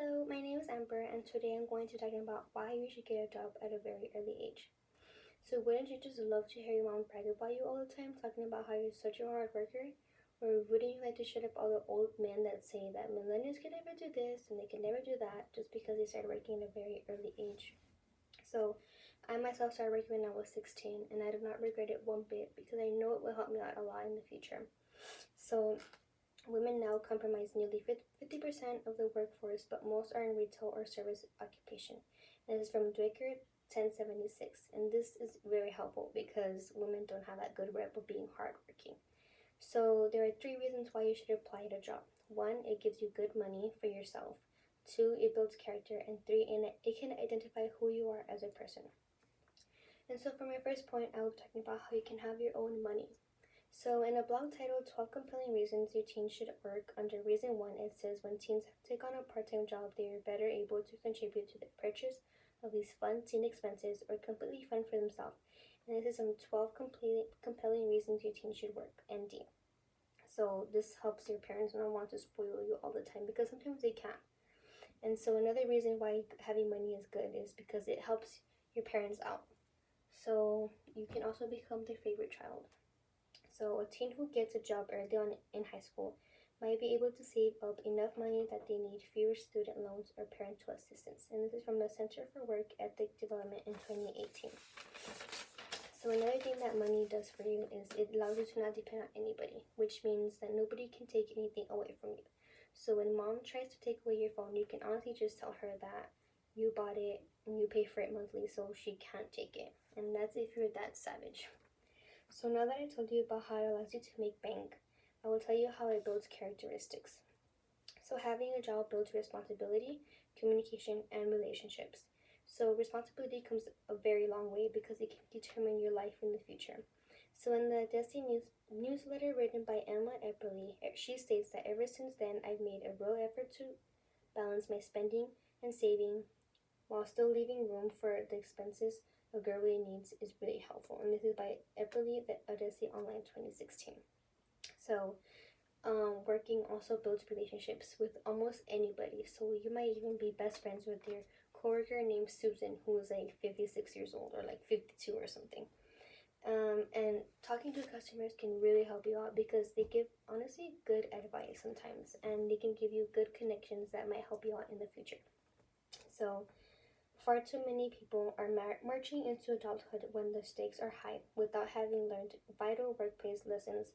Hello, my name is Amber, and today I'm going to talk about why you should get a job at a very early age. So wouldn't you just love to hear your mom brag about you all the time, talking about how you're such a hard worker? Or wouldn't you like to shut up all the old men that say that millennials can never do this and they can never do that just because they started working at a very early age? So I myself started working when I was 16, and I do not regret it one bit because I know it will help me out a lot in the future. So women now comprise nearly 50% of the workforce, but most are in retail or service occupation. And this is from Dwaker 1076. And this is very helpful because women don't have that good rep of being hardworking. So there are 3 reasons why you should apply to a job. 1, it gives you good money for yourself. 2, it builds character. And 3, it can identify who you are as a person. And so for my first point, I will be talking about how you can have your own money. So in a blog titled 12 Compelling Reasons Your Teen Should Work, under reason 1, it says when teens take on a part-time job, they are better able to contribute to the purchase of these fun teen expenses or completely fund for themselves. And this is some 12 compelling reasons your teen should work, ND. So this helps your parents not want to spoil you all the time because sometimes they can't. And so another reason why having money is good is because it helps your parents out. So you can also become their favorite child. So a teen who gets a job early on in high school might be able to save up enough money that they need fewer student loans or parental assistance. And this is from the Center for Work Ethic Development in 2018. So another thing that money does for you is it allows you to not depend on anybody, which means that nobody can take anything away from you. So when mom tries to take away your phone, you can honestly just tell her that you bought it and you pay for it monthly, so she can't take it. And that's if you're that savage. So now that I told you about how it allows you to make bank, I will tell you how it builds characteristics. So having a job builds responsibility, communication, and relationships. So responsibility comes a very long way because it can determine your life in the future. So in the Desi newsletter written by Emma Epperly, she states that ever since then I've made a real effort to balance my spending and saving while still leaving room for the expenses a girl really needs is really helpful. And this is by Epperly, the Odyssey Online 2016. So working also builds relationships with almost anybody. So you might even be best friends with your coworker named Susan, who is like 56 years old or like 52 or something. And talking to customers can really help you out because they give honestly good advice sometimes, and they can give you good connections that might help you out in the future. So far too many people are marching into adulthood when the stakes are high without having learned vital workplace lessons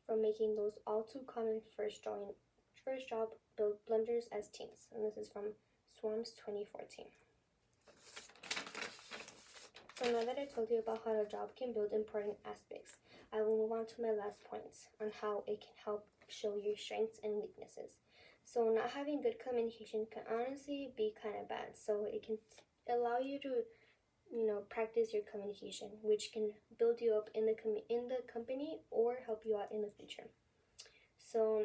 from making those all too common first job blunders as teens. And this is from Swarms 2014. So now that I told you about how a job can build important aspects, I will move on to my last points on how it can help show your strengths and weaknesses. So not having good communication can honestly be kind of bad. So it can allow you to practice your communication, which can build you up in the company or help you out in the future. So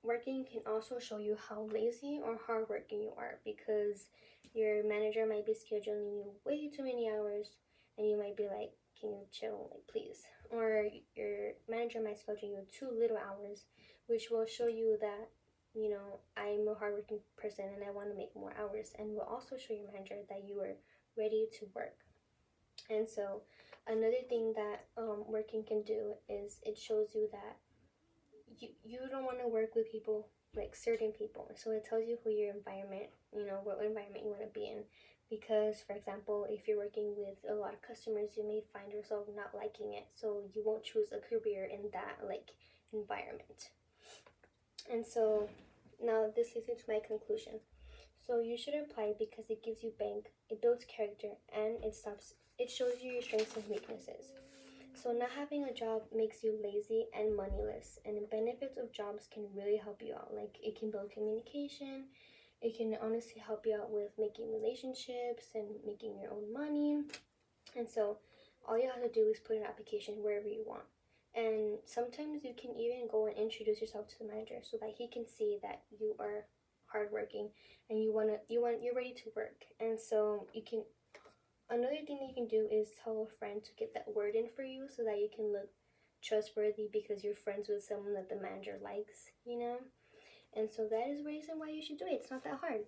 working can also show you how lazy or hardworking you are because your manager might be scheduling you way too many hours and you might be like, can you chill, like, please? Or your manager might schedule you too little hours, which will show you that I'm a hardworking person and I want to make more hours, and will also show your manager that you are ready to work. And so another thing that working can do is it shows you that you don't want to work with people, like certain people. So it tells you who your environment, what environment you want to be in. Because, for example, if you're working with a lot of customers, you may find yourself not liking it. So you won't choose a career in that environment. And so now this leads me to my conclusion. So you should apply because it gives you bank, it builds character, and it shows you your strengths and weaknesses. So not having a job makes you lazy and moneyless, and the benefits of jobs can really help you out. Like, it can build communication, it can honestly help you out with making relationships and making your own money. And so all you have to do is put an application wherever you want. And sometimes you can even go and introduce yourself to the manager so that he can see that you are hardworking and you're ready to work. And so another thing that you can do is tell a friend to get that word in for you so that you can look trustworthy because you're friends with someone that the manager likes. And so that is the reason why you should do it. It's not that hard.